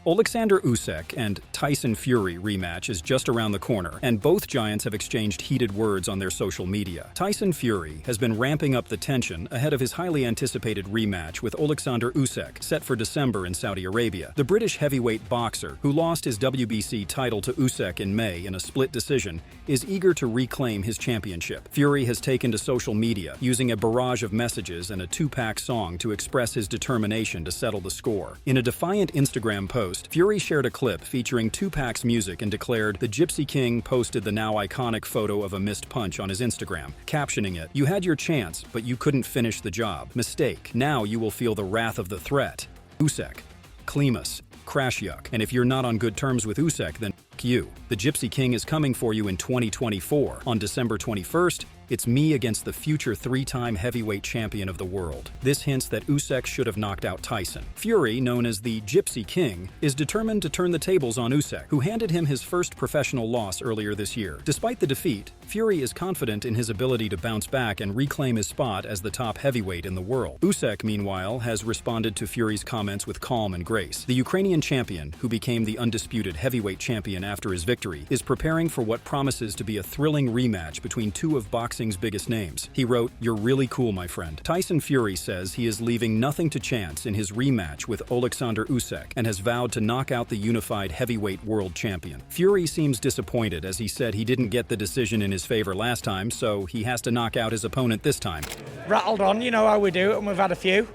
Alexander Usyk and Tyson Fury rematch is just around the corner, and both giants have exchanged heated words on their social media. Tyson Fury has been ramping up the tension ahead of his highly anticipated rematch with Alexander Usyk, set for December in Saudi Arabia. The British heavyweight boxer, who lost his WBC title to Usyk in May in a split decision, is eager to reclaim his championship. Fury has taken to social media, using a barrage of messages and a Tupac song to express his determination to settle the score. In a defiant Instagram post, Fury shared a clip featuring Tupac's music and declared, "The Gypsy King posted the now iconic photo of a missed punch on his Instagram, captioning it, 'You had your chance, but you couldn't finish the job. Mistake. Now you will feel the wrath of the threat. Usyk. Klimas. Crash yuck. And if you're not on good terms with Usyk, then f*** you. The Gypsy King is coming for you in 2024. On December 21st, it's me against the future three-time heavyweight champion of the world.' This hints that Usyk should have knocked out Tyson. Fury, known as the Gypsy King, is determined to turn the tables on Usyk, who handed him his first professional loss earlier this year. Despite the defeat, Fury is confident in his ability to bounce back and reclaim his spot as the top heavyweight in the world. Usyk, meanwhile, has responded to Fury's comments with calm and grace. The Ukrainian champion, who became the undisputed heavyweight champion after his victory, is preparing for what promises to be a thrilling rematch between two of boxing's biggest names. He wrote, "You're really cool, my friend." Tyson Fury says he is leaving nothing to chance in his rematch with Alexander Usyk and has vowed to knock out the unified heavyweight world champion. Fury seems disappointed, as he said he didn't get the decision in his favor last time, so he has to knock out his opponent this time. Rattled on, you know how we do it, and we've had a few.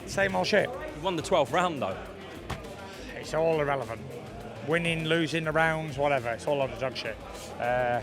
Same old shit. You won the 12th round though. It's all irrelevant. Winning, losing the rounds, whatever, it's all a lot of dog shit.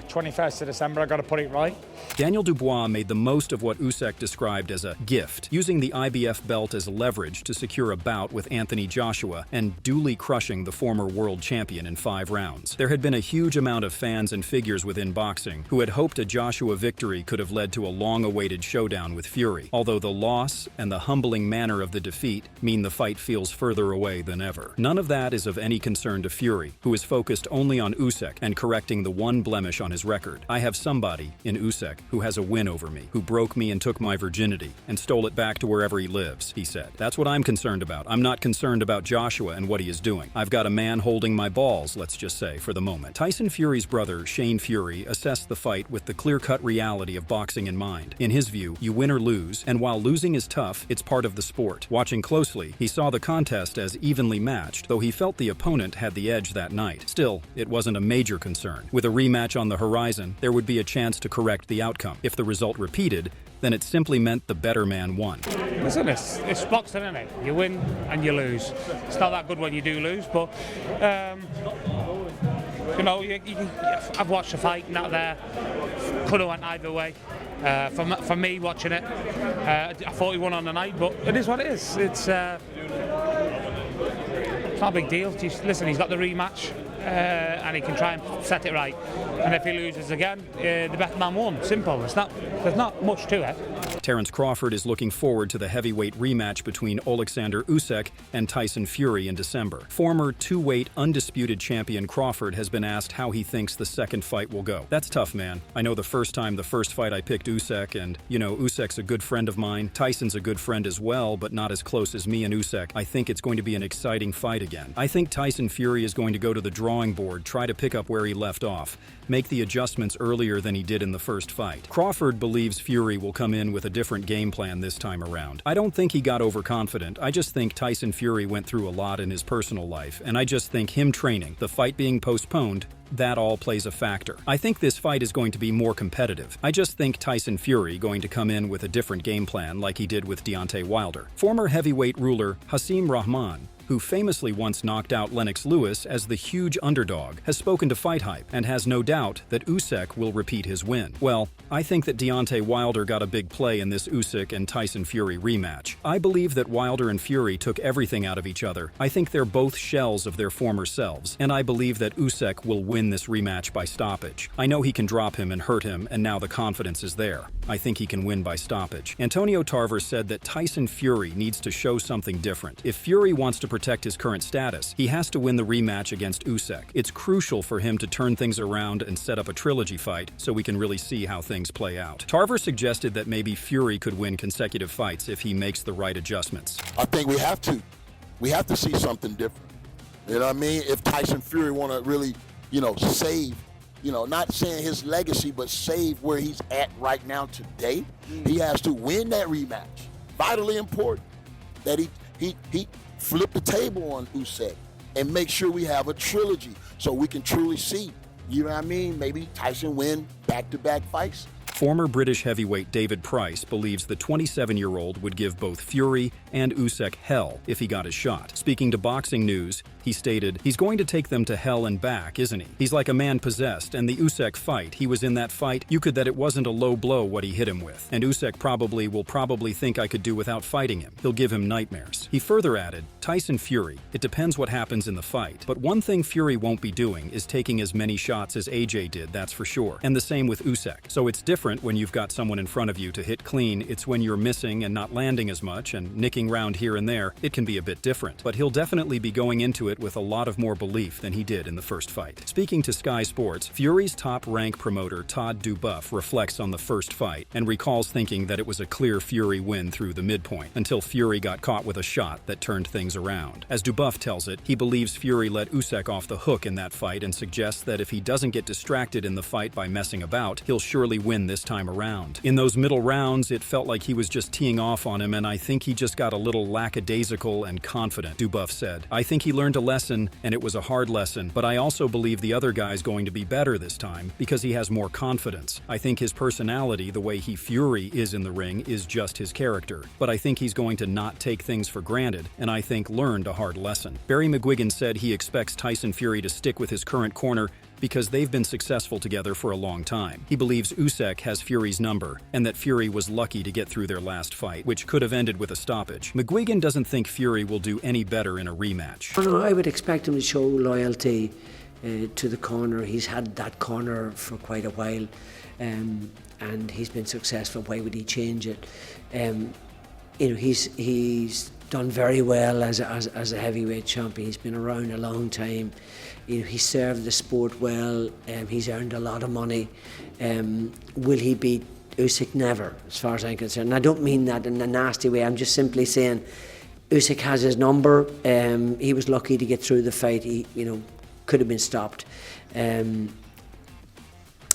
21st of December, I got to put it right. Daniel Dubois made the most of what Usyk described as a gift, using the IBF belt as leverage to secure a bout with Anthony Joshua and duly crushing the former world champion in 5 rounds. There had been a huge amount of fans and figures within boxing who had hoped a Joshua victory could have led to a long-awaited showdown with Fury, although the loss and the humbling manner of the defeat mean the fight feels further away than ever. None of that is of any concern to Fury, who is focused only on Usyk and correcting the one blemish on his record. "I have somebody in Usyk who has a win over me, who broke me and took my virginity and stole it back to wherever he lives," he said. "That's what I'm concerned about. I'm not concerned about Joshua and what he is doing. I've got a man holding my balls, let's just say, for the moment." Tyson Fury's brother, Shane Fury, assessed the fight with the clear-cut reality of boxing in mind. In his view, you win or lose, and while losing is tough, it's part of the sport. Watching closely, he saw the contest as evenly matched, though he felt the opponent had the edge that night. Still, it wasn't a major concern. With a rematch on the horizon, there would be a chance to correct the outcome. If the result repeated, then it simply meant the better man won. Listen, it's boxing, isn't it? You win and you lose. It's not that good when you do lose, but you know, I've watched the fight, not there. Could have went either way. For me, watching it, I thought he won on the night, but it is what it is. It's not a big deal. Listen, he's got the rematch, and he can try and set it right. And if he loses again, the better man won. Simple. There's not much to it. Terence Crawford is looking forward to the heavyweight rematch between Alexander Usyk and Tyson Fury in December. Former two-weight undisputed champion Crawford has been asked how he thinks the second fight will go. "That's tough, man. I know the first fight I picked Usyk, and, you know, Usyk's a good friend of mine. Tyson's a good friend as well, but not as close as me and Usyk. I think it's going to be an exciting fight again. I think Tyson Fury is going to go to the drawing board, try to pick up where he left off, make the adjustments earlier than he did in the first fight." Crawford believes Fury will come in with a different game plan this time around. "I don't think he got overconfident. I just think Tyson Fury went through a lot in his personal life, and I just think him training, the fight being postponed, that all plays a factor. I think this fight is going to be more competitive. I just think Tyson Fury going to come in with a different game plan like he did with Deontay Wilder." Former heavyweight ruler Hasim Rahman, who famously once knocked out Lennox Lewis as the huge underdog, has spoken to Fight Hype and has no doubt that Usyk will repeat his win. "Well, I think that Deontay Wilder got a big play in this Usyk and Tyson Fury rematch. I believe that Wilder and Fury took everything out of each other. I think they're both shells of their former selves, and I believe that Usyk will win this rematch by stoppage. I know he can drop him and hurt him, and now the confidence is there. I think he can win by stoppage." Antonio Tarver said that Tyson Fury needs to show something different. If Fury wants to protect his current status, he has to win the rematch against Usyk. It's crucial for him to turn things around and set up a trilogy fight so we can really see how things play out. Tarver suggested that maybe Fury could win consecutive fights if he makes the right adjustments. I think we have to see something different. You know what I mean? If Tyson Fury want to really, save, not saying his legacy, but save where he's at right now today, he has to win that rematch. Vitally important that he flip the table on Usyk and make sure we have a trilogy so we can truly see, you know what I mean? Maybe Tyson win back-to-back fights. Former British heavyweight David Price believes the 27-year-old would give both Fury and Usyk hell if he got his shot. Speaking to Boxing News, he stated, "He's going to take them to hell and back, isn't he? He's like a man possessed, and the Usyk fight, he was in that fight, you could that it wasn't a low blow what he hit him with. And Usyk will probably think I could do without fighting him. He'll give him nightmares." He further added, "Tyson Fury, it depends what happens in the fight. But one thing Fury won't be doing is taking as many shots as AJ did, that's for sure. And the same with Usyk. So it's different when you've got someone in front of you to hit clean. It's when you're missing and not landing as much and nicking round here and there, it can be a bit different. But he'll definitely be going into it with a lot of more belief than he did in the first fight." Speaking to Sky Sports, Fury's top-rank promoter Todd Dubuff reflects on the first fight and recalls thinking that it was a clear Fury win through the midpoint, until Fury got caught with a shot that turned things around. As Dubuff tells it, he believes Fury let Usyk off the hook in that fight and suggests that if he doesn't get distracted in the fight by messing about, he'll surely win this time around. In those middle rounds, it felt like he was just teeing off on him, and I think he just got a little lackadaisical and confident, Dubuff said. "I think he learned a lesson, and it was a hard lesson, but I also believe the other guy's going to be better this time because he has more confidence. I think his personality, the way Fury is in the ring, is just his character. But I think he's going to not take things for granted, and I think learned a hard lesson." Barry McGuigan said he expects Tyson Fury to stick with his current corner because they've been successful together for a long time. He believes Usyk has Fury's number, and that Fury was lucky to get through their last fight, which could have ended with a stoppage. McGuigan doesn't think Fury will do any better in a rematch. I would expect him to show loyalty to the corner. He's had that corner for quite a while, and he's been successful. Why would he change it? He's done very well as a heavyweight champion. He's been around a long time. He served the sport well. He's earned a lot of money. Will he beat Usyk? Never, as far as I'm concerned. And I don't mean that in a nasty way. I'm just simply saying Usyk has his number. He was lucky to get through the fight. He, could have been stopped. And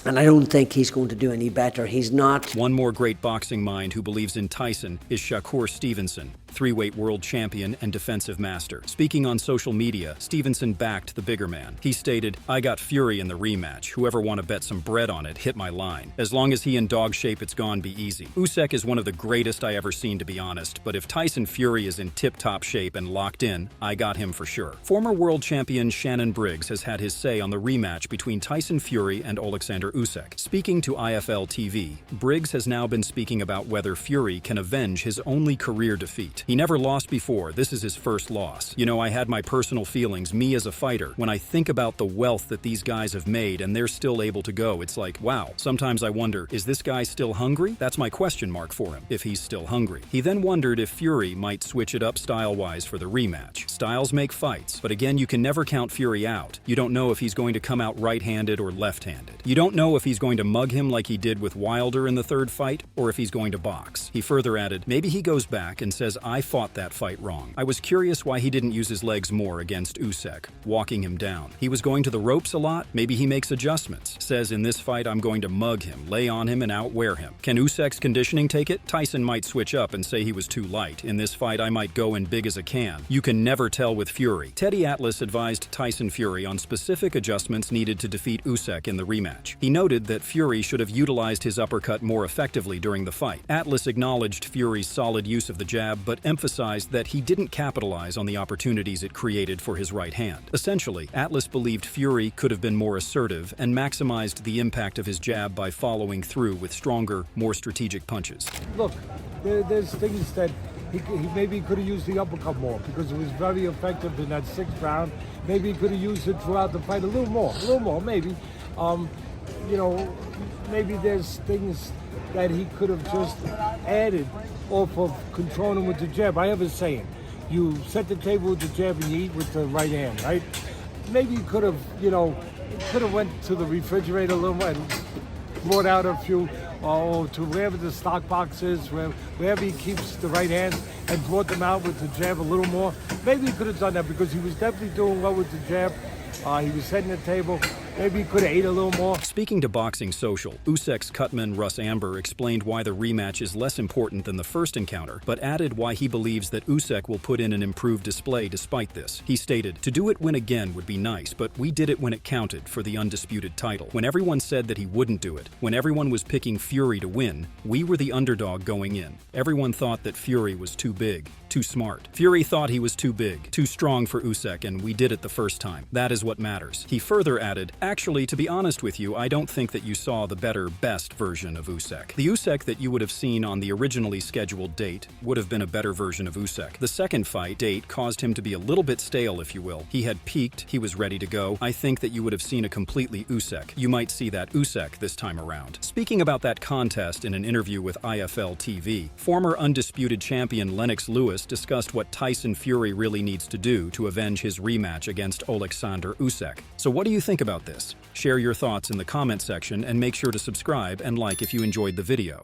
I don't think he's going to do any better. He's not. One more great boxing mind who believes in Tyson is Shakur Stevenson, three-weight world champion and defensive master. Speaking on social media, Stevenson backed the bigger man. He stated, "I got Fury in the rematch. Whoever want to bet some bread on it, hit my line. As long as he in dog shape, it's gone be easy. Usyk is one of the greatest I ever seen, to be honest, but if Tyson Fury is in tip-top shape and locked in, I got him for sure." Former world champion Shannon Briggs has had his say on the rematch between Tyson Fury and Alexander Usyk. Speaking to IFL TV, Briggs has now been speaking about whether Fury can avenge his only career defeat. "He never lost before. This is his first loss. I had my personal feelings, me as a fighter. When I think about the wealth that these guys have made and they're still able to go, it's like, wow. Sometimes I wonder, is this guy still hungry? That's my question mark for him, if he's still hungry." He then wondered if Fury might switch it up style-wise for the rematch. Styles make fights, but again, you can never count Fury out. You don't know if he's going to come out right-handed or left-handed. You don't know if he's going to mug him like he did with Wilder in the third fight, or if he's going to box. He further added, "Maybe he goes back and says, I fought that fight wrong. I was curious why he didn't use his legs more against Usyk, walking him down. He was going to the ropes a lot. Maybe he makes adjustments. Says, in this fight, I'm going to mug him, lay on him, and outwear him. Can Usyk's conditioning take it? Tyson might switch up and say he was too light. In this fight, I might go in big as a can. You can never tell with Fury." Teddy Atlas advised Tyson Fury on specific adjustments needed to defeat Usyk in the rematch. He noted that Fury should have utilized his uppercut more effectively during the fight. Atlas acknowledged Fury's solid use of the jab, but emphasized that he didn't capitalize on the opportunities it created for his right hand. Essentially, Atlas believed Fury could have been more assertive and maximized the impact of his jab by following through with stronger, more strategic punches. Look, there's things that he maybe could have used the uppercut more because it was very effective in that sixth round. Maybe he could have used it throughout the fight a little more, maybe. Maybe there's things that he could have just added off of controlling him with the jab. I have a saying, you set the table with the jab and you eat with the right hand, right? Maybe he could have, went to the refrigerator a little bit, brought out a few, to wherever the stock box is, wherever he keeps the right hand, and brought them out with the jab a little more. Maybe he could have done that because he was definitely doing well with the jab. He was setting the table. Maybe he could have ate a little more. Speaking to Boxing Social, Usyk's cutman Russ Amber explained why the rematch is less important than the first encounter, but added why he believes that Usyk will put in an improved display despite this. He stated, "To do it win again would be nice, but we did it when it counted for the undisputed title. When everyone said that he wouldn't do it, when everyone was picking Fury to win, we were the underdog going in. Everyone thought that Fury was too big, too smart. Fury thought he was too big, too strong for Usyk, and we did it the first time. That is what matters." He further added, "Actually, to be honest with you, I don't think that you saw the better, best version of Usyk. The Usyk that you would have seen on the originally scheduled date would have been a better version of Usyk. The second fight date caused him to be a little bit stale, if you will. He had peaked, he was ready to go. I think that you would have seen a completely Usyk. You might see that Usyk this time around." Speaking about that contest in an interview with IFL TV, former undisputed champion Lennox Lewis discussed what Tyson Fury really needs to do to avenge his rematch against Alexander Usyk. So what do you think about this? Share your thoughts in the comment section and make sure to subscribe and like if you enjoyed the video.